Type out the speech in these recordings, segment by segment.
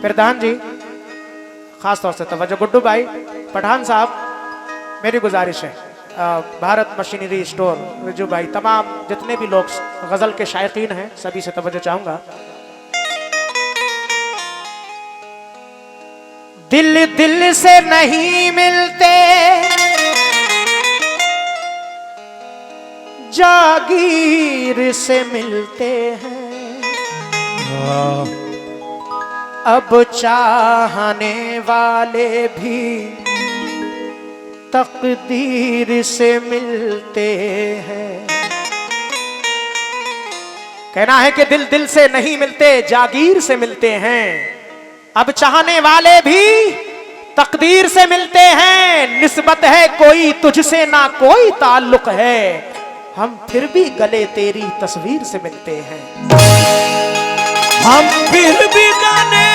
प्रधान जी, खास तौर से तवज्जो, गुड्डू भाई, पठान साहब, मेरी गुजारिश है, भारत मशीनरी स्टोर, रिजू भाई, तमाम जितने भी लोग गजल के शायकीन हैं सभी से तवज्जो चाहूंगा। दिल दिल से नहीं मिलते, जागीर से मिलते हैं। अब चाहने वाले भी तकदीर से मिलते हैं। कहना है कि दिल दिल से नहीं मिलते, जागीर से मिलते हैं। अब चाहने वाले भी तकदीर से मिलते हैं। निस्बत है कोई तुझसे ना कोई ताल्लुक है, हम फिर भी गले तेरी तस्वीर से मिलते हैं। हम फिर भी गले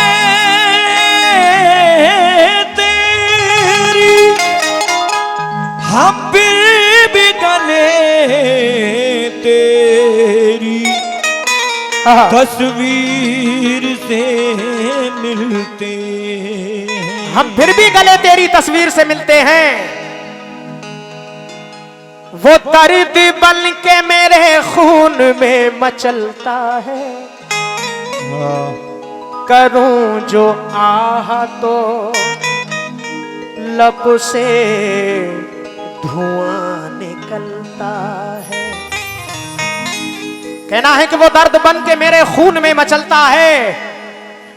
तेरी, हम फिर भी गले तेरी तस्वीर से मिलते हैं। हम फिर भी गले तेरी तस्वीर से मिलते हैं। वो दर्द बन के मेरे खून में मचलता है, करूं जो आह तो लब से धुआं निकलता है। कहना है कि वो दर्द बन के मेरे खून में मचलता है,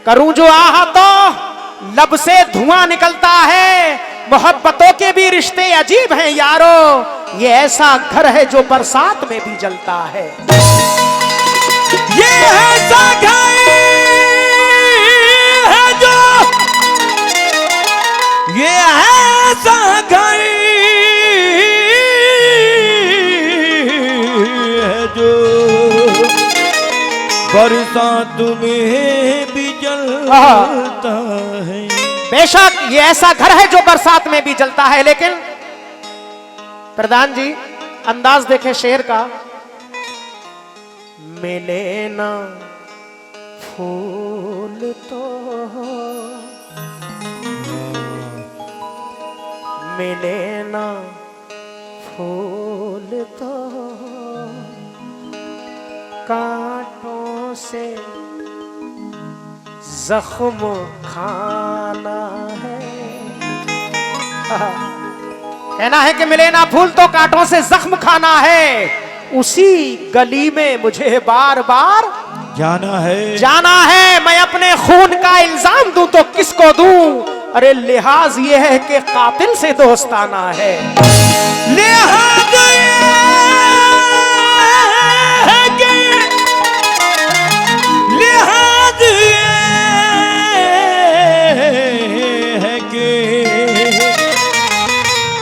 करूं जो आह तो लब से धुआं निकलता है। मोहब्बतों के भी रिश्ते अजीब हैं यारो, ये ऐसा घर है जो बरसात में भी जलता है। ये ऐसा घर है जो, ये ऐसा घर है जो बरसात में भी जलता है। बेशक ये ऐसा घर है जो बरसात में भी जलता है। लेकिन प्रधान जी, अंदाज देखें शेर का। मिले ना फूल तो मिले ना फूल तो कांटों से जख्म खाना है। कहना है कि मिले ना फूल तो कांटों से जख्म खाना है। उसी गली में मुझे बार बार जाना है। मैं अपने खून का इल्जाम दूं तो किसको दूं? अरे लिहाज ये है कि कातिल से दोस्ताना है। लिहाज ये है कि, लिहाज ये है कि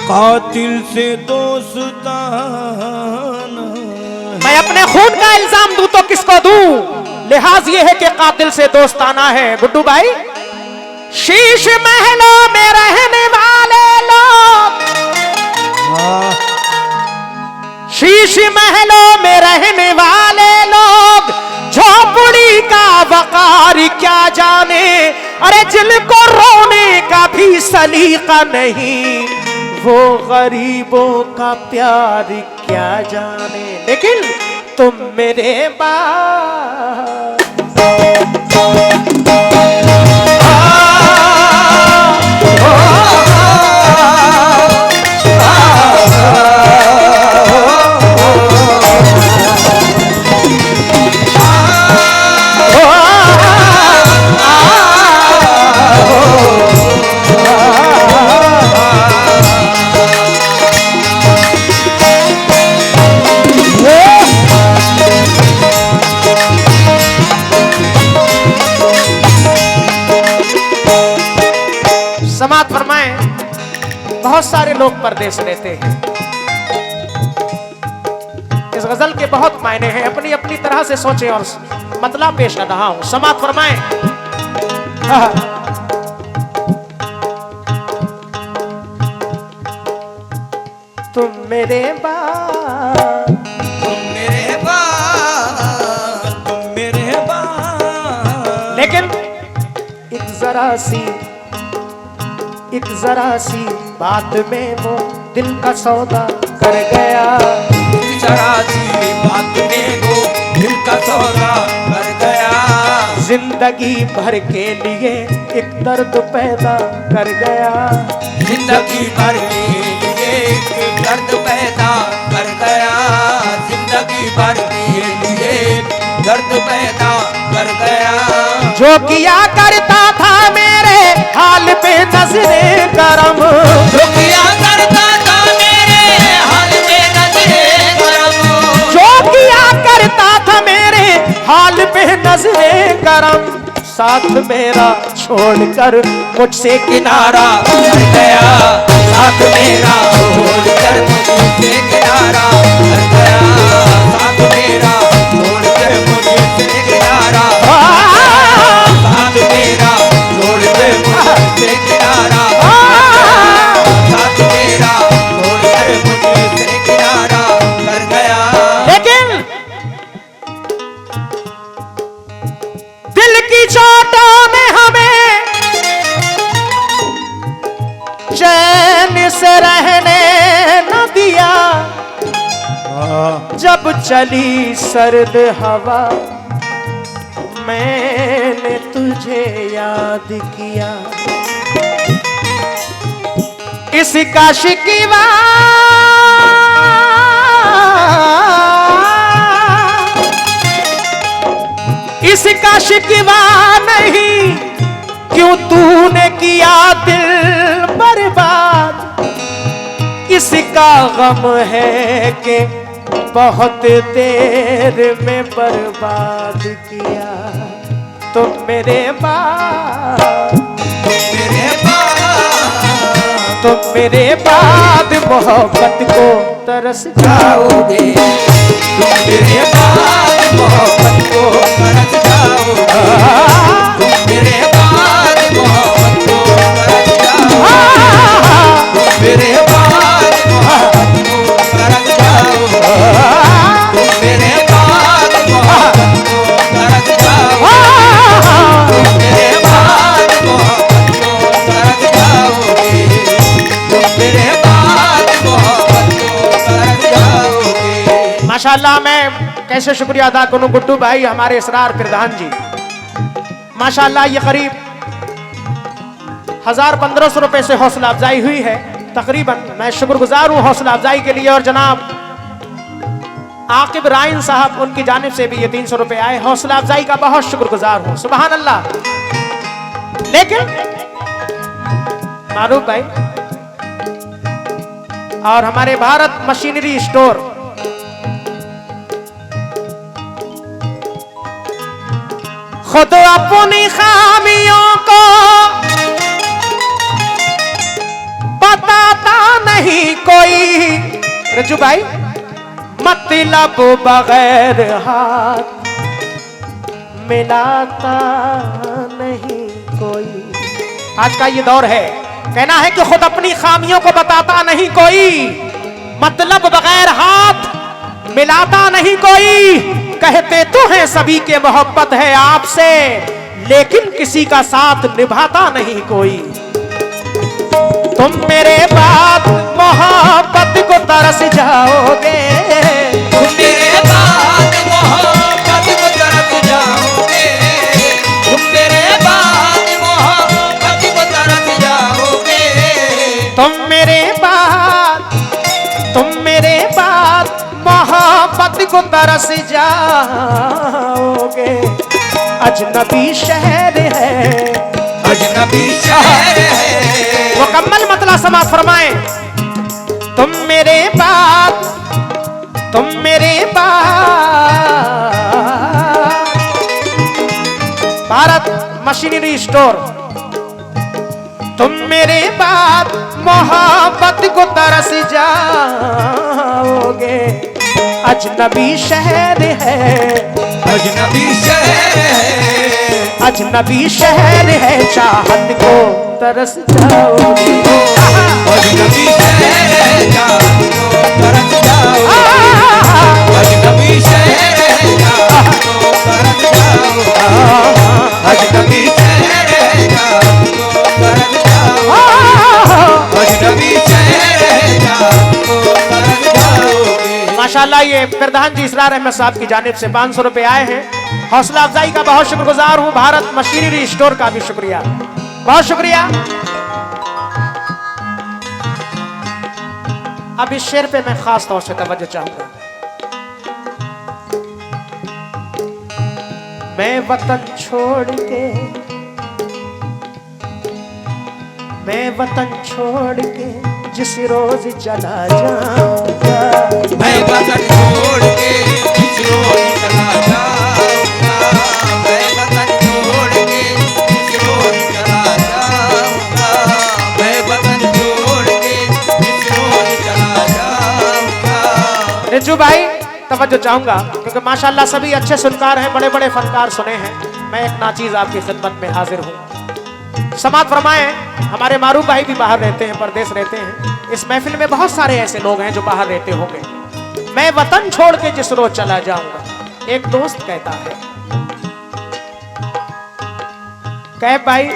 कातिल से दोस्ताना। मैं अपने खून का इल्जाम दूं तो किसको दूं? लिहाज ये है कि कातिल से दोस्ताना है। गुड्डू भाई, शीश महलों में रहने वाले लोग, शीश महलों में रहने वाले लोग झोपड़ी का वकार क्या जाने। अरे जिनको रोने का भी सलीका नहीं, वो गरीबों का प्यार क्या जाने। लेकिन तुम मेरे समात फरमाएं। बहुत सारे लोग परदेश रहते हैं। इस गजल के बहुत मायने हैं, अपनी अपनी तरह से सोचें और मतलब पेश कर रहा हूं। समात फरमाएं। तुम मेरे बाप, तुम मेरे बाप, तुम मेरे बाप। लेकिन एक जरा सी बात में वो दिल का सौदा कर गया। जरा सी बात में वो दिल का सौदा कर गया। जिंदगी भर के लिए एक दर्द पैदा कर गया। जिंदगी भर के लिए एक दर्द पैदा कर गया। जिंदगी भर के लिए दर्द पैदा कर गया। जो किया करता था मेरे हाल पे नजरे करम, जो किया करता था मेरे हाल पे नजरे करम, जो किया करता था मेरे हाल पे नजरे करम, साथ मेरा छोड़कर मुझसे किनारा कर गया। साथ मेरा छोड़कर मुझसे किनारा कर गया। साथ मेरा छोड़कर मुझसे किनारा, साथ मेरा छोड़कर मुझसे किनारा, साथ मेरा छोड़कर मुझसे किनारा कर गया। लेकिन दिल की चोटों ने हमें चैन से रहने न दिया। जब चली सर्द हवा मैंने तुझे याद किया। इसका शिकवा इसका शिकवा नहीं, क्यों तूने किया दिल बर्बाद। इसका गम है कि बहुत देर में बर्बाद किया। तुम मेरे बाद, तुम मेरे बाद मोहब्बत को तरस जाओगे। तुम मेरे बाद मोहब्बत को तरस जाओगे। तुम मेरे बाद मोहब्बत को तरस जाओगे। तुम मेरे बाद मोहब्बत को तरस जाओगे। तुम मेरे बाद मोहब्बत को तरस जाओगे। तुम मेरे बाद मोहब्बत को तरस जाओगे। तुम मेरे बाद मोहब्बत को तरस जाओगे। माशाल्लाह, मैं कैसे शुक्रिया अदा करूं गुड्डू भाई, हमारे इसरार प्रधान जी। माशाल्लाह ये करीब 1000-1500 रुपए से हौसला अफजाई हुई है तकरीबन। मैं शुक्रगुजार हूं हौसला अफजाई के लिए। और जनाब आकिब राइन साहब, उनकी जानिब से भी ये 300 रुपए आए। हौसला अफजाई का बहुत शुक्रगुजार हूं, सुभान अल्लाह। लेकिन मारूफ भाई और हमारे भारत मशीनरी स्टोर, खुद अपनी खामियों को बताता नहीं कोई। रज्जू भाई, मतलब बगैर हाथ मिलाता नहीं कोई। आज का ये दौर है, कहना है कि खुद अपनी खामियों को बताता नहीं कोई, मतलब बगैर हाथ मिलाता नहीं कोई। कहते तो हैं सभी के मोहब्बत है आपसे, लेकिन किसी का साथ निभाता नहीं कोई। तुम मेरे बाद मोहब्बत को तरस जाओगे। तुम मेरे बाद मोहब्बत को तरस जाओगे। तुम मेरे बाद मोहब्बत को तरस जाओगे। तुम मेरे बाद मोहब्बत को तरस जाओगे। अजनबी शहर है, अजनबी शहर है। मुकम्मल मतलब समाज फरमाएं। तुम मेरे बाद भारत मशीनरी स्टोर, तुम मेरे बाद मोहब्बत को तरस जाओगे। अजनबी शहर है, अजनबी शहर है। अजनबी शहर है, चाहत को तरस जाओगे। अजनबी शहर है, चाहत को तरस जाओगे। अजनबी शहर है, चाहत को तरस जाओगे। अजनबी शहर है, माशाल्लाह ये प्रधान जी इसरार अहमद साहब की जानिब से 500 रुपए आए हैं। हौसला अफजाई का बहुत शुक्रगुजार हूँ। भारत मशीनरी स्टोर का भी शुक्रिया, बहुत शुक्रिया। अब इस शेर पे मैं खास तौर से तवज्जो चाहूंगा। मैं वतन छोड़ के, मैं वतन छोड़ के जिस रोज चला जाऊंगा, मैं वतन छोड़ के जिस रोज चला जाऊंगा, मैं वतन छोड़ के जिस रोज चला जाऊंगा, मैं वतन छोड़ के जिस रोज चला जाऊंगा। रिज्जू भाई तवज्जो चाहूंगा क्योंकि माशाल्लाह सभी अच्छे सुनकार हैं, बड़े बड़े फनकार सुने हैं। मैं एक नाचीज आपकी खिदमत में हाजिर हूँ। समात फरमाएं। हमारे मारूफ भाई भी बाहर रहते हैं, परदेश रहते हैं। इस महफिल में बहुत सारे ऐसे लोग हैं जो बाहर रहते होंगे। मैं वतन छोड़ के जिस रोज चला जाऊंगा, एक दोस्त कहता है। कैब भाई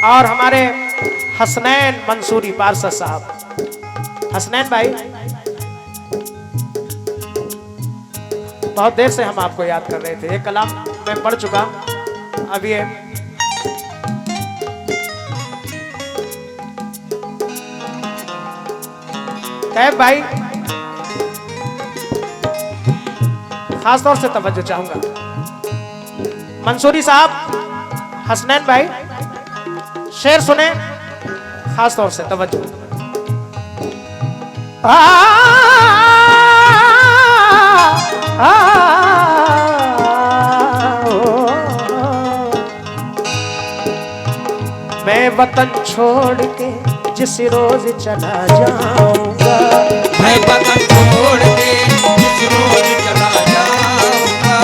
और हमारे हसनैन मंसूरी पार्षद साहब, हसनैन भाई बहुत देर से हम आपको याद कर रहे थे। एक कलाम मैं पढ़ चुका, अब ये कैब भाई खास तौर से तवज्जो चाहूंगा। मंसूरी साहब, हसनैन भाई शेर सुने, खास तौर से तवज्जो। मैं वतन छोड़ के जिस रोज चला जाऊंगा, मैं वतन छोड़ के जिस रोज चला जाऊंगा,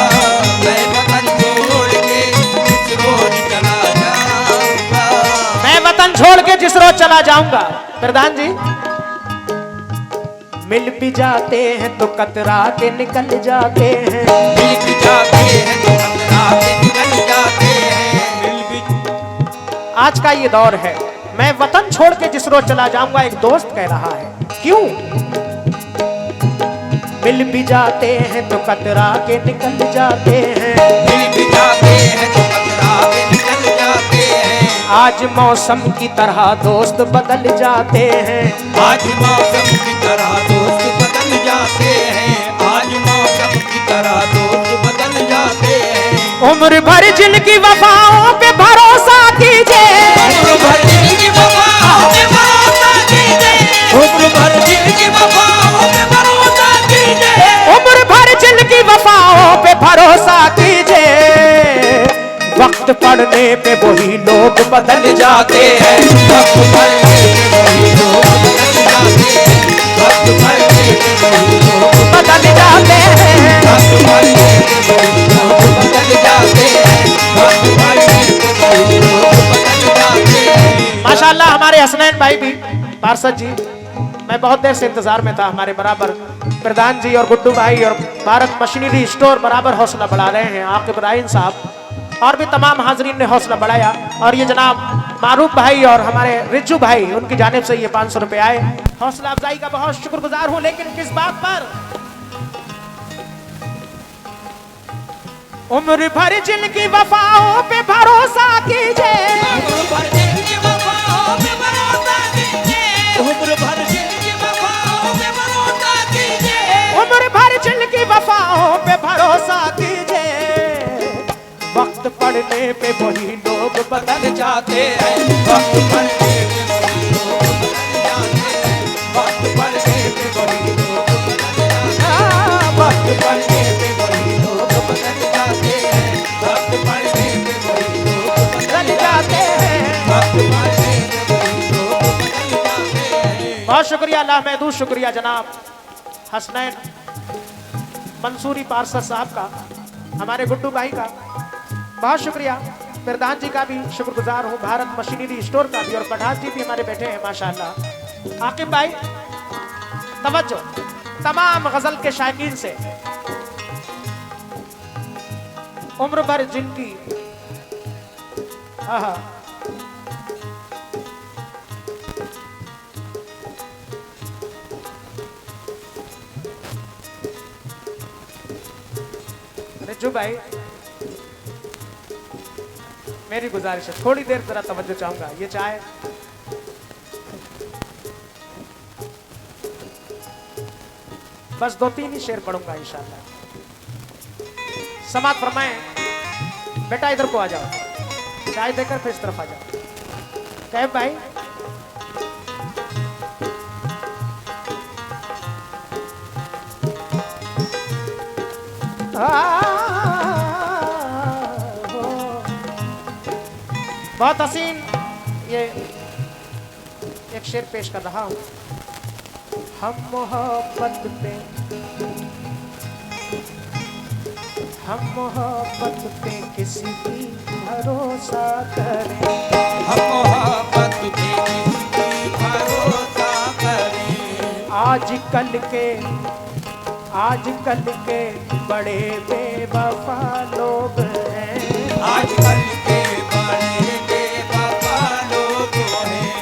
मैं वतन छोड़ के जिस रोज चला जाऊंगा, मैं वतन छोड़ के जिस रोज चला जाऊंगा। प्रधान जी मिल भी जाते हैं तो कतरा के निकल जाते हैं, मिल भी जाते हैं तो कतरा के निकल जाते हैं, मिल भी। आज का ये दौर है। मैं वतन छोड़ के जिस रोज चला जाऊंगा, एक दोस्त कह रहा है। क्यों? मिल भी जाते हैं तो कतरा के निकल जाते हैं, मिल भी जाते हैं तो कतरा के निकल जाते हैं, आज मौसम की तरह दोस्त बदल जाते हैं, आज मौसम की तरह दोस्त बदल जाते हैं, आज मौसम की तरह दोस्त बदल जाते हैं। उम्र भर जिनकी वफाओं पे भरोसा कीजिए, उम्र भर जिनकी वफाओं पे भरोसा कीजिए, उम्र भर जिनकी वफाओं पे भरोसा कीजिए, उम्र भर जिनकी वफाओं पे भरोसा कीजिए। वक्त पड़ने पे वही लोग बदल जाते हैं, वक्त पड़ने पे वही लोग बदल जाते हैं, वक्त पड़ने पे वही लोग बदल जाते हैं। वक्त पड़ने पे वही लोग बदल जाते हैं, वक्त पड़ने पे वही लोग बदल जाते हैं। माशाल्लाह हमारे हसनैन भाई भी पार्षद जी, मैं बहुत देर से इंतजार में था। हमारे बराबर प्रधान जी और गुड्डू भाई और भारत मशीनरी स्टोर बराबर हौसला बढ़ा रहे हैं। आकिब राइन साहब और भी तमाम हाजरीन ने हौसला बढ़ाया। और ये जनाब मारूफ भाई और हमारे रिज्जू भाई, उनकी जानिब से ये 500 रुपए आए। हौसला अफजाई का बहुत शुक्रगुजार हूं। लेकिन किस बात पर? उम्र भर जिनकी वफाओं पे भरोसा कीजिए, उम्र भर जिनकी वफाओं पे भरोसा कीजिए, उम्र भर जिनकी वफाओं पे भरोसा कीजिए, उम्र भर जिनकी वफाओं पे भरोसा कीजिए। वक्त पड़ने पे वही लोग बदल जाते हैं, वक्त पड़ने पे वही लोग बदल जाते हैं, वक्त पड़ने पे वही लोग बदल जाते हैं, वक्त पड़ने पे वही लोग बदल जाते हैं, वक्त पड़ने पे वही लोग बदल जाते हैं, वक्त पड़ने पे वही लोग बदल जाते हैं। बहुत शुक्रिया, अल्लाह महदूद शुक्रिया जनाब हसनैन मंसूरी पार्षद साहब का, हमारे गुड्डू भाई का बहुत शुक्रिया। प्रधान जी का भी शुक्रगुजार हूँ, भारत मशीनरी स्टोर का भी, और पठान जी भी हमारे बैठे हैं माशाल्लाह। आकिब भाई तवज्जो तमाम गजल के शायकीन से। उम्र भर जिनकी आहा बिज्जू भाई, मेरी गुजारिश है, थोड़ी देर जरा तवज्जो चाहूंगा। ये चाय बस 2-3 ही शेर पढ़ूंगा इंशाल्लाह। समाप्त फरमाएं। बेटा इधर को आ जाओ, चाय देकर फिर इस तरफ आ जाओ। कैब भाई, बहुत हसीन ये एक शेर पेश कर रहा हूं। हम मोहब्बत पे किसी की भरोसा करें, हम मोहब्बत पे किसी की भरोसा करें। आजकल के बड़े बेवफा लोग हैं, आजकल के बड़े बेवफा लोग हैं,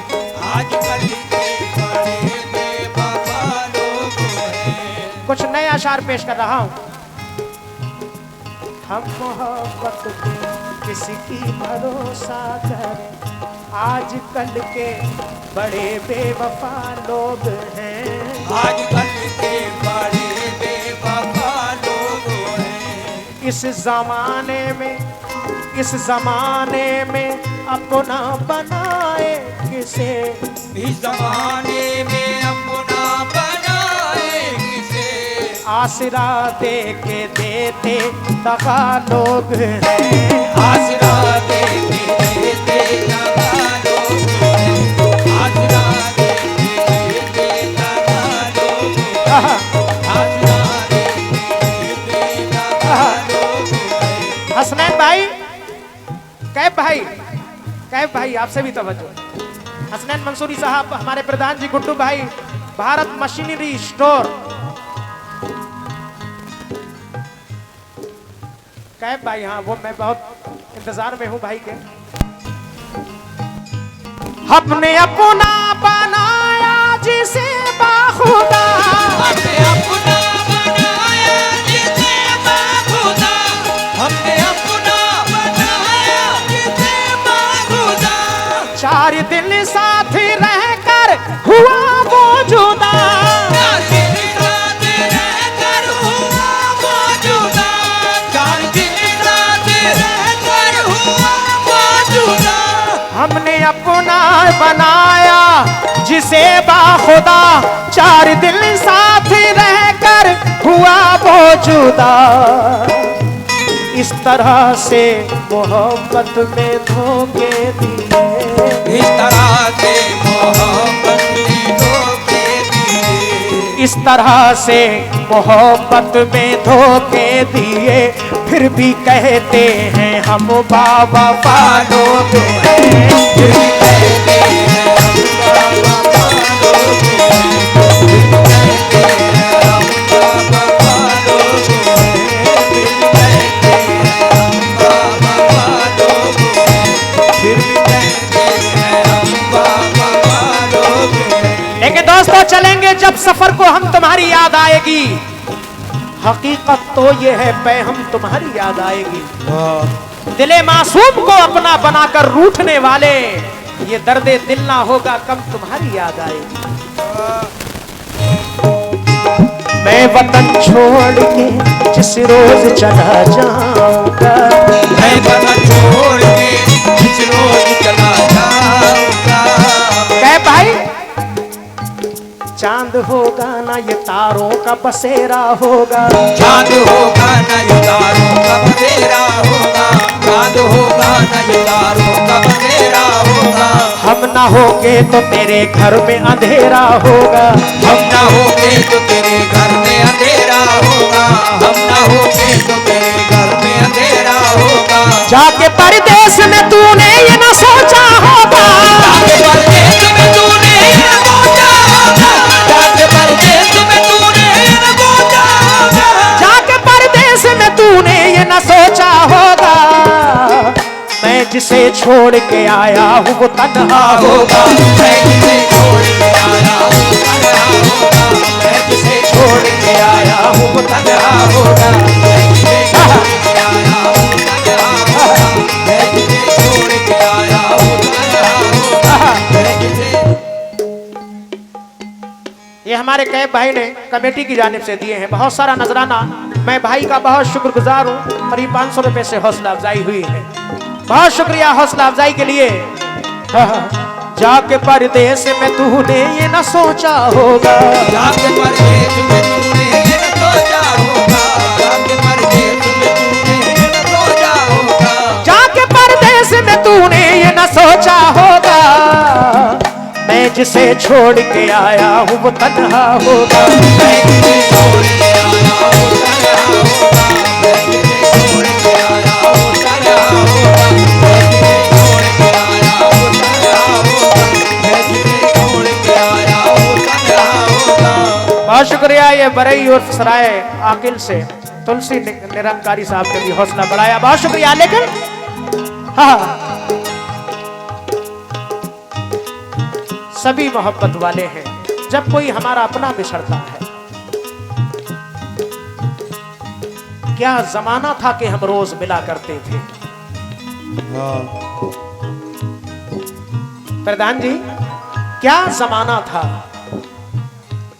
आजकल के बड़े बेवफा लोग हैं। कुछ नए अशार पेश कर रहा हूं। हम मोहब्बत पे किसी की भरोसा करें, आजकल के बड़े बेवफा लोग हैं, आजकल के बड़े बेवफा लोग हैं। इस जमाने में अपना बनाए किसे, इस जमाने में अपना बनाए किसे, आसरा दे के देते दगा लोग हैं, आसरा दे के देते दगा लोग हैं, आसरा दे के देते दगा लोग हैं, आसरा दे के देते दगा लोग हैं। हसनैन भाई, कैफ भाई आपसे भी तवज्जो। हसनैन मंसूरी साहब, हमारे प्रधान जी गुड्डू भाई, भारत मशीनरी स्टोर। कैफ भाई, हाँ वो मैं बहुत इंतजार में हूं भाई के। हमने अपना बनाया जिसे बाखुदा, हमने अपना बनाया जिसे बाखुदा, हमने अपना बनाया जिसे बाखुदा। चार दिन साथ रहकर हुआ वो जुदा, चार दिन साथ रहकर हुआ वो जुदा, चार दिन साथ रहकर हुआ वो जुदा। हमने अपना बनाया जिसे बाखुदा, 4 दिन साथ रहकर हुआ वो जुदा। इस तरह से मोहब्बत में धोखे दिए, इस तरह से मोहब्बत में धोखे दिए, इस तरह से मोहब्बत में धोखे दिए, फिर भी कहते हैं हम बाबा लोग हैं, फिर भी कहते हैं हम बाबा लोग हैं, फिर भी कहते हैं हम बाबा लोग हैं, फिर भी कहते हैं हम बाबा लोग हैं, फिर भी कहते हैं हम बाबा लोग हैं। लेकिन दोस्तों चलेंगे जब सफर को हम तुम्हारी याद आएगी, हकीकत तो ये है हम तुम्हारी याद आएगी। दिले मासूम को अपना बनाकर रूठने वाले, ये दर्दे दिल ना होगा कम तुम्हारी याद आएगी। मैं वतन छोड़ के जिस रोज चला जाऊंगा, मैं वतन छोड़ के जिस रोज चला जाऊंगा। कह भाई, चांद होगा ना ये तारों का बसेरा होगा, चांद होगा ना ये तारों का बसेरा होगा, चांद होगा ना ये तारों का बसेरा होगा। हम ना होगे तो तेरे घर में अंधेरा होगा, हम ना होगे तो तेरे घर में अंधेरा होगा, हम ना होगे तो तेरे घर में अंधेरा होगा। जाके परदेश में तूने ये ना सोचा होगा, जाके परदेश में तूने ये ना सोचा होगा, जाके परदेश में तूने ये ना सोचा होगा, जाके परदेश में तूने ये ना सोचा होगा। मैं जिसे छोड़ के आया हूँ वो तन्हा होगा, मैं जिसे छोड़ के आया हूँ तन्हा होगा, मैं जिसे छोड़ के आया हूँ तन्हा होगा, मैं जिसे छोड़ के हमारे कैब भाई ने कमेटी की जानिब से दिए हैं, बहुत सारा नजराना। मैं भाई का बहुत शुक्रगुजार हूँ। करीब 500 रुपए से हौसला अफजाई हुई है। बहुत शुक्रिया हौसला अफजाई के लिए। जाके परदेस में तूने ये न सोचा होगा, जाके परदेस में तूने ये न सोचा होगा, जाके परदेस में तूने ये न सोचा होगा, जाके परदेस में तूने ये न सोचा होगा, मैं जिसे छोड़ के आया हूँ वो तन्हा होगा। मैं जिसे छोड़ के आया हूँ तन्हा होगा, मैं जिसे छोड़ के आया हूँ तन्हा होगा, मैं जिसे छोड़ के आया हूँ तन्हा होगा, मैं जिसे छोड़ के आया हूँ तन्हा होगा। बहुत शुक्रिया। ये बरई उर्फ सराय आकिल से तुलसी निरंकारी साहब ने भी हौसला बढ़ाया, बहुत शुक्रिया। लेकिन हाँ, सभी मोहब्बत वाले हैं। जब कोई हमारा अपना बिछड़ता है, क्या जमाना था कि हम रोज मिला करते थे। प्रधान जी, क्या जमाना था,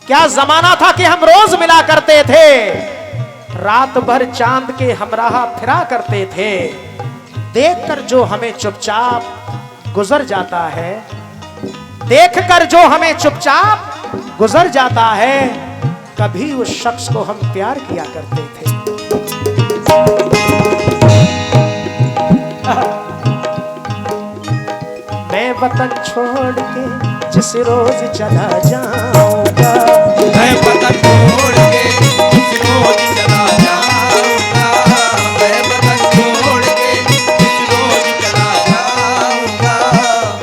क्या जमाना था कि हम रोज मिला करते थे, रात भर चांद के हमराह फिरा करते थे। देखकर जो हमें चुपचाप गुजर जाता है, देखकर जो हमें चुपचाप गुजर जाता है, कभी उस शख्स को हम प्यार किया करते थे। मैं वतन छोड़ के जिस रोज चला जाऊंगा, मैं वतन छोड़ के जिस रोज चला जाऊंगा, मैं वतन छोड़ के जिस रोज चला जाऊंगा,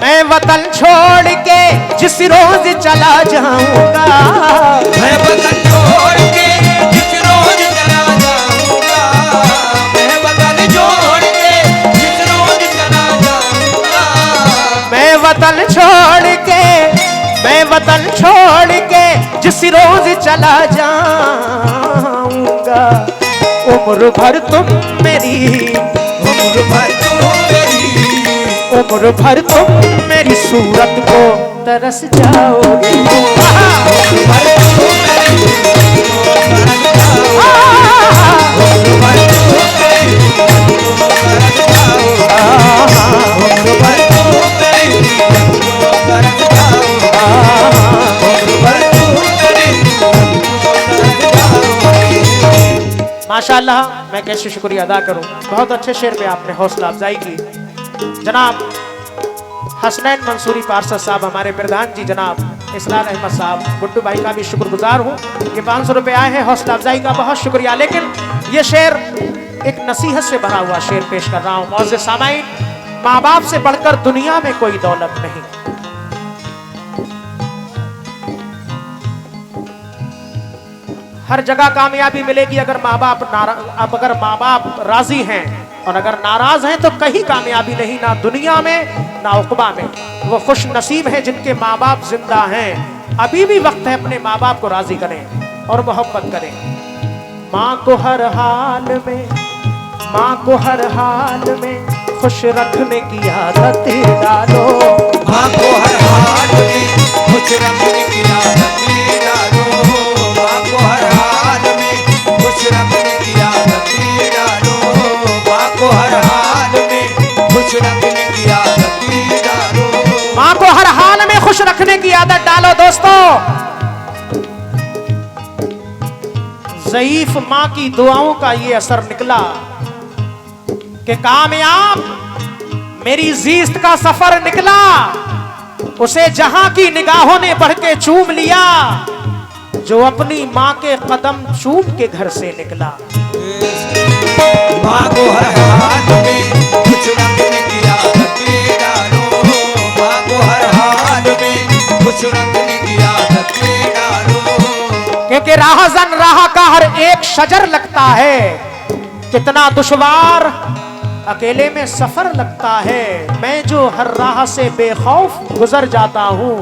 मैं वतन छोड़ के जिस रोज चला जाऊंगा, मैं वतन छोड़ के जिस रोज चला जाऊंगा, मैं वतन छोड़ के जिस रोज चला जाऊंगा, मैं वतन छोड़ के, मैं वतन छोड़ के जिस रोज चला जाऊंगा, उम्र भर तुम मेरी, उम्र भर तुम मेरी, उम्र भर तुम मेरी सूरत को तरस जाओगे। उम्र भर तुम मेरी सूरत को तरस जाओगे, उम्र भर तुम मेरी सूरत को तरस जाओगे, उम्र भर तुम मेरी सूरत को तरस जाओगे, उम्र भर तुम मेरी सूरत को तरस जाओगे। माशाअल्लाह, मैं कैसे शुक्रिया अदा करूं। बहुत अच्छे शेर पे आपने हौसला अफजाई की। जनाब हसनैन मंसूरी पार्षद साहब, हमारे प्रधान जी जनाब इसरार अहमद साहब, गुड्डू भाई का भी शुक्रगुजार हूँ। ये 500 रुपए आए हैं हौसला अफजाई का, बहुत शुक्रिया। लेकिन ये शेर एक नसीहत से भरा हुआ शेर पेश कर रहा हूँ। मौज़े सामाईन, माँ बाप से बढ़कर दुनिया में कोई दौलत नहीं। हर जगह कामयाबी मिलेगी अगर माँ बाप अगर माँ बाप राजी हैं, और अगर नाराज हैं तो कहीं कामयाबी नहीं, ना दुनिया में ना उक़बा में। वो खुश नसीब हैं जिनके माँ बाप जिंदा हैं। अभी भी वक्त है अपने माँ बाप को राजी करें और मोहब्बत करें। माँ को हर हाल में, माँ को हर हाल में खुश रखने की आदत डालो, माँ को हर हाल में खुश रखने की आदत डालो, माँ को हर हाल में खुश रखने की आदत डालो, माँ को हर हाल में खुश रखने की आदत डालो, माँ को हर हाल में खुश रखने की आदत डालो। दोस्तों, ज़ईफ माँ की दुआओं का ये असर निकला कि कामयाब मेरी जीस्त का सफर निकला। उसे जहां की निगाहों ने बढ़ के चूम लिया, जो अपनी माँ के कदम चूम के घर से निकला। माँ को हर हाल में खुश रखने की आदत डालो, माँ को हर हाल में खुश रखने की आदत डालो, क्योंकि राहज़न राह का हर एक शजर लगता है, कितना दुश्वार अकेले में सफर लगता है। मैं जो हर राह से बेखौफ गुजर जाता हूँ,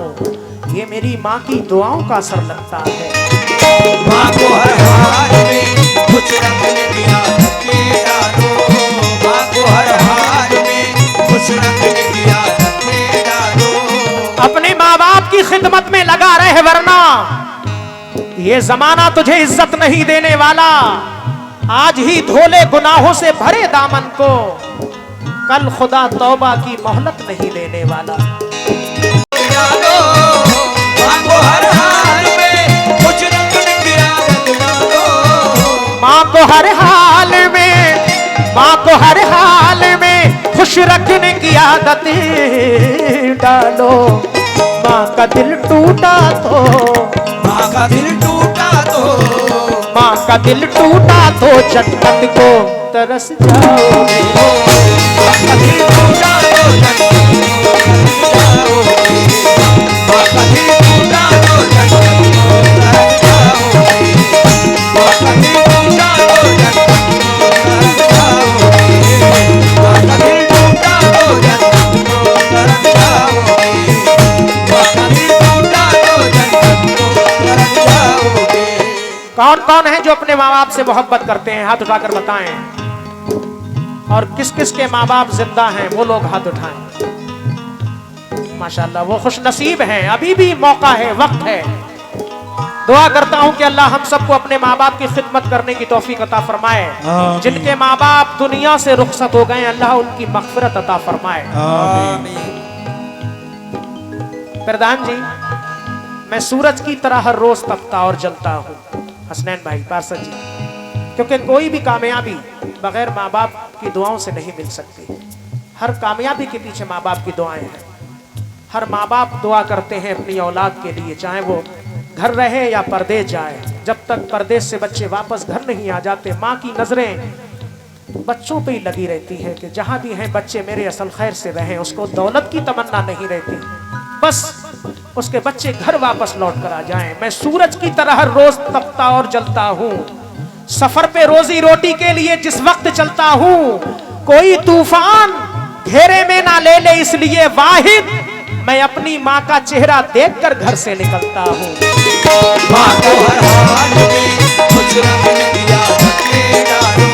ये मेरी माँ की दुआओं का असर लगता है। माँ को हर हाल में खुश रखने की आदत डालो, माँ को हर हाल में खुश रखने की आदत डालो, अपने माँ बाप की खिदमत में लगा रहे, वरना ये जमाना तुझे इज्जत नहीं देने वाला, आज ही धोले गुनाहों से भरे दामन को, कल खुदा तौबा की मोहलत नहीं देने वाला। माँ को हर हाल में, माँ को हर हाल में खुश रखने की आदत डालो। माँ का दिल टूटा तो, माँ का दिल टूटा तो, माँ का दिल टूटा तो जन्नत को तरस जाओगे। माँ का दिल टूटा तो जन्नत को तरस जाओगे। माँ का दिल टूटा तो जन्नत को तरस जाओगे। माँ का दिल टूटा तो जन्नत को तरस जाओगे। माँ का दिल टूटा तो जन्नत को तरस जाओगे। माँ का दिल टूटा तो जन्नत को तरस जाओगे। कौन कौन है जो अपने माँ बाप से मोहब्बत करते हैं? हाथ उठाकर बताएं। और किस किस के माँ बाप जिंदा हैं वो लोग हाथ उठाएं। माशाल्लाह, वो खुश नसीब हैं, अभी भी मौका है, वक्त है। दुआ करता हूं कि अल्लाह हम सबको अपने माँ बाप की खिदमत करने की तौफीक अता फरमाए। जिनके माँ बाप दुनिया से रुखसत हो गए, अल्लाह उनकी मगफिरत अता फरमाए। प्रधान जी, मैं सूरज की तरह हर रोज तपता और जलता हूँ, हसनैन भाई, पार्षद जी, क्योंकि कोई भी कामयाबी बगैर माँ बाप की दुआओं से नहीं मिल सकती। हर कामयाबी के पीछे माँ बाप की दुआएं हैं। हर माँ बाप दुआ करते हैं अपनी औलाद के लिए, चाहे वो घर रहे या परदेश जाए। जब तक परदेश से बच्चे वापस घर नहीं आ जाते, माँ की नजरें बच्चों पे ही लगी रहती है कि जहाँ भी हैं बच्चे मेरे असल खैर से रहें। उसको दौलत की तमन्ना नहीं रहती, बस उसके बच्चे घर वापस लौट कर आ जाएं। मैं सूरज की तरह हर रोज तपता और जलता हूँ, सफर पे रोजी रोटी के लिए जिस वक्त चलता हूँ। कोई तूफान घेरे में ना ले ले, इसलिए वाहिद मैं अपनी माँ का चेहरा देखकर घर से निकलता हूँ। माँ को हर हाल में खुश रखने की आदत डालो।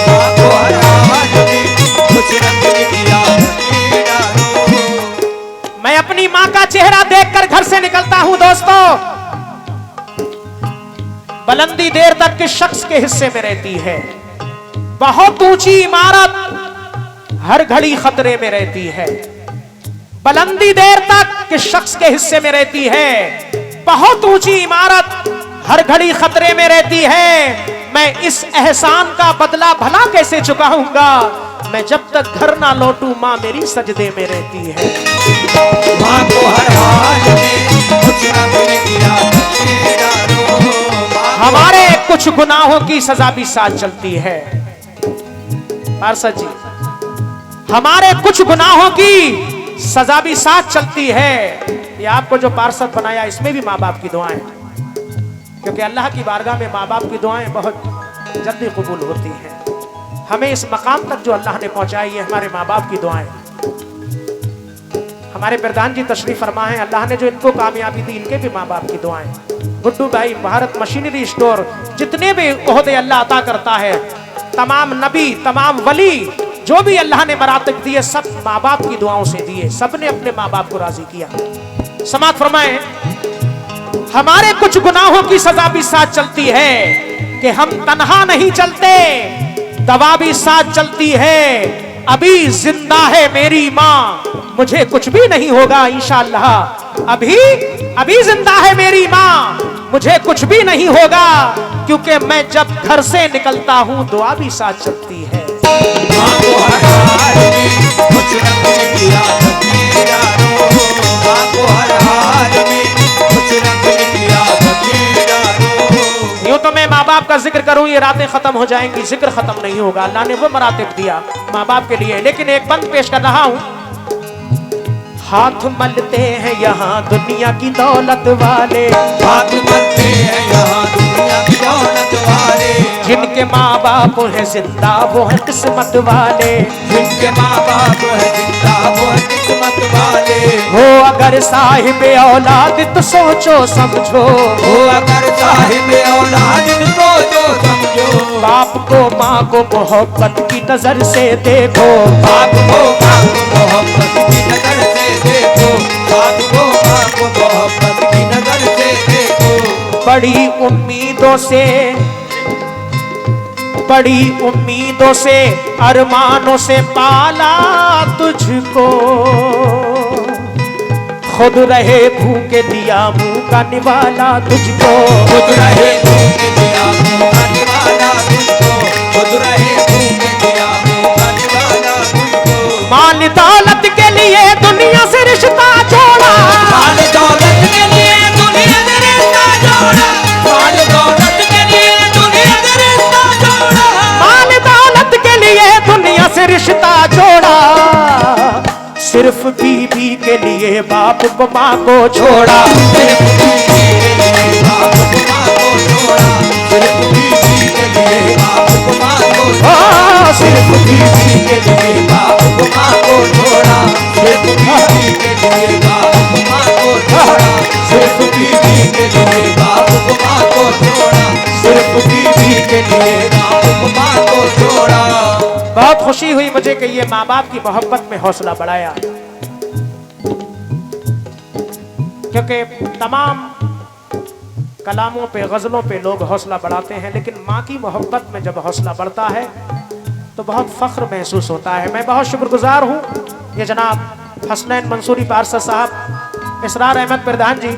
माँ को हर हाल में खुश रखने की आदत डालो। मैं अपनी माँ का चेहरा देखकर घर से निकलता हूँ। दोस्तों, बुलंदी देर तक किस शख्स के हिस्से में रहती है? बहुत ऊंची इमारत हर घड़ी खतरे में रहती है। बुलंदी देर तक किस शख्स के हिस्से में रहती है? बहुत ऊंची इमारत हर घड़ी खतरे में रहती है। मैं इस एहसान का बदला भला कैसे चुकाऊंगा? मैं जब तक घर ना लौटूं, माँ मेरी सजदे में रहती है। माँ को हर हाल में खुश रखने की आदत डालो। हमारे कुछ गुनाहों की सजा भी साथ चलती है। पार्षद जी, हमारे कुछ गुनाहों की सजा भी साथ चलती है। ये आपको जो पार्षद बनाया, इसमें भी माँ बाप की दुआएं, क्योंकि अल्लाह की बारगाह में माँ बाप की दुआएं बहुत जल्दी कबूल होती हैं। हमें इस मकाम तक जो अल्लाह ने पहुंचाई है, हमारे माँ बाप की दुआएं। हमारे प्रधान जी तशरीफ फरमा है, अल्लाह ने जो इनको कामयाबी दी, इनके भी माँ बाप की दुआएं। गुड्डू भाई, भारत मशीनरी स्टोर, जितने भी ओहदे अल्लाह अता करता है, तमाम नबी, तमाम वली, जो भी अल्लाह ने मरातब दिए, सब माँ बाप की दुआओं से दिए। सब ने अपने माँ बाप को राजी किया। समात फरमाए, हमारे कुछ गुनाहों की सजा भी साथ चलती है कि हम तन्हा नहीं चलते, दवा भी साथ चलती है। अभी जिंदा है मेरी माँ, मुझे कुछ भी नहीं होगा इंशाअल्लाह। अभी जिंदा है मेरी माँ, मुझे कुछ भी नहीं होगा, क्योंकि मैं जब घर से निकलता हूँ, दुआ भी साथ चलती है। माँ को हर हाल में खुश रखने की आदत डालो। माँ को हर हाल में खुश रखने की आदत डालो। यूं तो मैं माँ बाप का जिक्र करूं, ये रातें खत्म हो जाएंगी, जिक्र खत्म नहीं होगा। अल्लाह ने वो मरातिब दिया माँ बाप के लिए। लेकिन एक बंद पेश कर रहा हूं। हाथ मलते हैं यहाँ दुनिया की दौलत वाले, हाथ मलते हैं यहाँ दुनिया की दौलत वाले। जिनके माँ बाप हैं जिंदा वो हैं किस्मत वाले। जिनके माँ बाप है जिंदा वो है किस्मत वाले। हो अगर साहिब औलाद तो सोचो समझो, हो अगर साहिब औलाद तो सोचो समझो। बाप को माँ को मोहब्बत की नजर से देखो, बाप को माँ को मोहब्बत की नजर से देखो। बाप को माँ को मोहब्बत की नजर से देखो। बड़ी उम्मीदों से अरमानों से पाला तुझको, खुद रहे भूखे दिया मुंह का निवाला तुझको, खुद रहे भूखे दिया मुंह का निवाला तुझको, खुद रहे भूखे दिया मुंह का निवाला तुझको। माल दौलत के लिए दुनिया से रिश्ता जोड़ा, माल दौलत के लिए दुनिया से रिश्ता जोड़ा, माल दौलत के लिए दुनिया से रिश्ता जोड़ा, माल दौलत के लिए दुनिया से रिश्ता जोड़ा, सिर्फ बीबी के लिए बाप को माँ को छोड़ा, सिर्फ बीवी के लिए बाप को माँ को छोड़ा, सिर्फ बीवी के लिए बाप को माँ को छोड़ा, सिर्फ बीवी के लिए बाप को माँ को छोड़ा, सिर्फ बीवी के लिए बाप को माँ को छोड़ा, सिर्फ बीवी के लिए बाप को माँ को छोड़ा, सिर्फ बीवी के लिए बाप को माँ को छोड़ा। बहुत खुशी हुई मुझे कि ये माँ बाप की मोहब्बत में हौसला बढ़ाया, क्योंकि तमाम कलामों पे गजलों पे लोग हौसला बढ़ाते हैं, लेकिन माँ की मोहब्बत में जब हौसला बढ़ता है तो बहुत फख्र महसूस होता है। मैं बहुत शुक्रगुजार हूँ ये जनाब हसनैन मंसूरी पारसा साहब, इसरार अहमद प्रधान जी,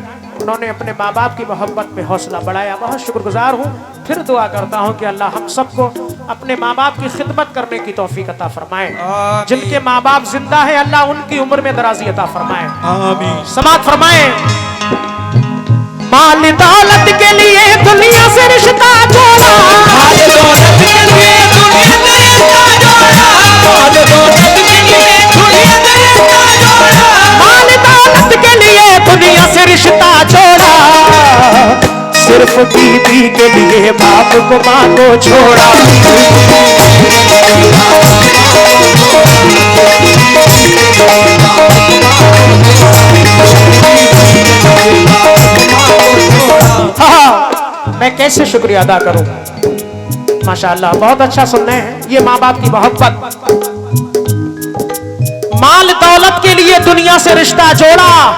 उन्होंने अपने माँ बाप की मोहब्बत में हौसला बढ़ाया। बहुत शुक्रगुजार हूँ। फिर दुआ करता हूँ कि अल्लाह हम सबको अपने माँ बाप की खिदमत करने की तौफीक अता फरमाए। जिनके माँ बाप जिंदा है अल्लाह उनकी उम्र में दराजी अता फरमाए, आमीन। समात फरमाए। माल दौलत के लिए दुनिया से रिश्ता जोड़ा, माल दौलत के लिए दुनिया से रिश्ता जोड़ा, माल दौलत के लिए दुनिया से रिश्ता जोड़ा, माल दौलत के लिए दुनिया से रिश्ता जोड़ा, सिर्फ बीबी के लिए बाप को माँ को छोड़ा, हाँ, मैं कैसे शुक्रिया अदा करूं। माशाअल्लाह बहुत अच्छा सुन रहे हैं। ये माँ बाप की मोहब्बत, माल दौलत के लिए दुनिया से रिश्ता जोड़ा,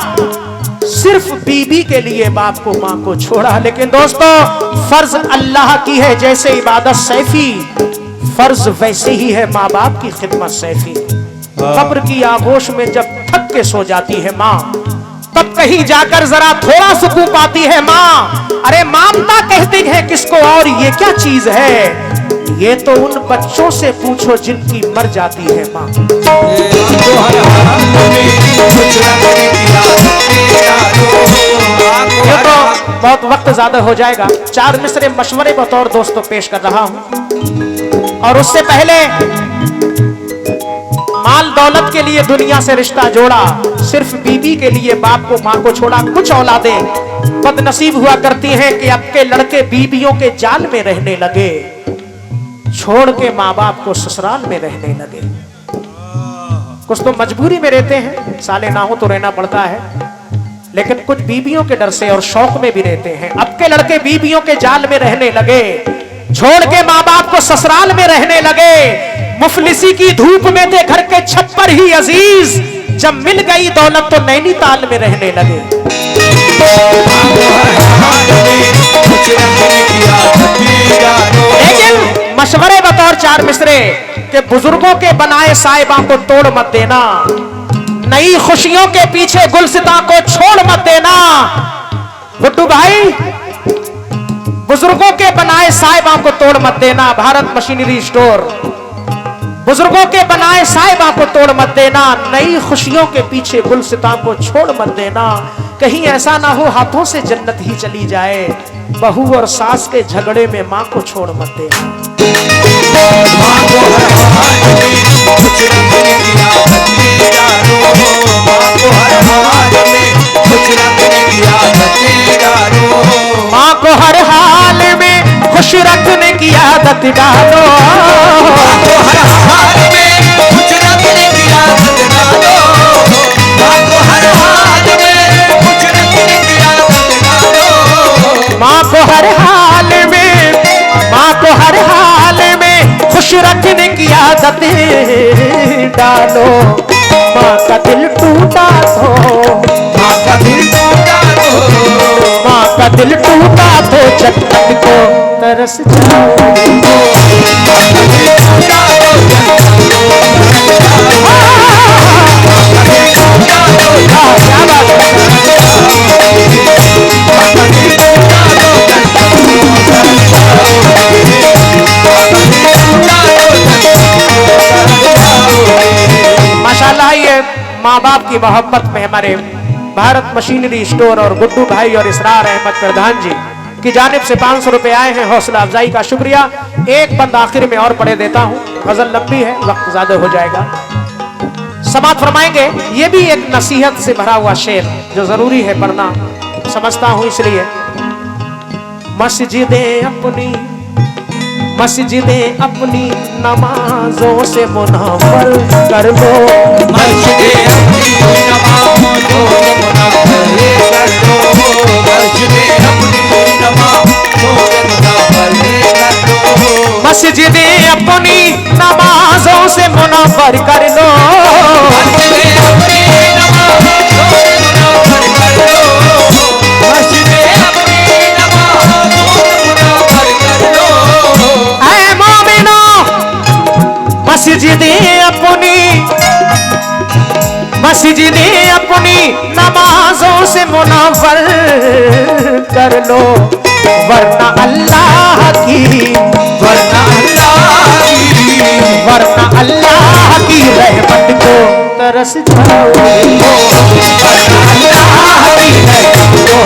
सिर्फ बीबी के लिए बाप को माँ को छोड़ा। लेकिन दोस्तों फर्ज अल्लाह की है, जैसे इबादत सैफी, फर्ज वैसे ही है माँ बाप की खिदमत सैफी। कब्र की आगोश में जब थक के सो जाती है माँ, तब कहीं जाकर जरा थोड़ा सुकून पाती है माँ। अरे ममता कहती है किसको और ये क्या चीज है, ये तो उन बच्चों से पूछो जिनकी मर जाती है माँ। ये तो बहुत वक्त ज्यादा हो जाएगा, 4 मिसरे मशवरे बतौर दोस्तों पेश कर रहा हूँ। और उससे पहले माल दौलत के लिए दुनिया से रिश्ता जोड़ा, सिर्फ बीबी के लिए बाप को माँ को छोड़ा। कुछ औलादें बदनसीब हुआ करती हैं कि अब के लड़के बीबियों के जाल में रहने लगे, छोड़ के माँ बाप को ससुराल में रहने लगे। कुछ तो मजबूरी में रहते हैं, साले ना हो तो रहना पड़ता है, लेकिन कुछ बीबियों के डर से और शौक में भी रहते हैं। अब के लड़के बीबियों के जाल में रहने लगे, छोड़ के माँ बाप को ससुराल में रहने लगे। मुफलिसी की धूप में थे घर के छप्पर ही अजीज, जब मिल गई दौलत तो नैनीताल में रहने लगे। लेकिन मशवरे बतौर 4 मिसरे के बुजुर्गों के बनाए साहिबा को तोड़ मत देना, नई खुशियों के पीछे गुलसिता को छोड़ मत देना। गुड्डू भाई, बुजुर्गों के बनाए साहिबा को तोड़ मत देना। भारत मशीनरी स्टोर, बुजुर्गों के बनाए साहिबा को तोड़ मत देना, नई खुशियों के पीछे गुलसिता को छोड़ मत देना। कहीं ऐसा ना हो हाथों से जन्नत ही चली जाए, बहू और सास के झगड़े में माँ को छोड़ मत देना। माँ को हर हाल में खुश रखने की आदत डालो, माँ को हर हाल में खुश रखने की आदत डालो, माँ को हर हाल में खुश रखने की आदत डालो, माँ को हर हाल में, माँ को हर हाल में खुश रखने की आदत डालो। माँ का दिल टूटा तो, माँ का दिल टूटा तो, माँ का दिल टूटा तो जन्नत को तरस जाओ। माशाल्लाह ये माँ बाप की मोहब्बत में हमारे भारत मशीनरी स्टोर और गुड्डू भाई और इसरार अहमद प्रधान जी की जानिब से 500 रुपए आए हैं, हौसला अफजाई का शुक्रिया। एक बंद आखिर में और पढ़े देता हूँ, गजल लंबी है, वक्त ज्यादा हो जाएगा। समाप्त फरमाएंगे। ये भी एक नसीहत से भरा हुआ शेर जो जरूरी है पढ़ना, समझता हूँ इसलिए। मस्जिदें अपनी नमाजों से मुनव्वर कर लो। मस्जिदें अपनी नमाज़ों से मुनव्वर कर लो। मस्जिदें अपनी नमाज़ों से मुनव्वर कर लो। मस्जिदें अपनी नमाजों से मुनव्वर कर लो। मस्जिदें अपनी नमाज़ों से मुनव्वर कर लो। मस्जिदें अपनी नमाज़ों से मुनव्वर कर लो। ऐ मोमिनो मस्जिदें अपनी नमाजों से मुनव्वर कर लो, वरना अल्लाह की रहमत को तरस जाओगे। वरना अल्लाह की रहमत को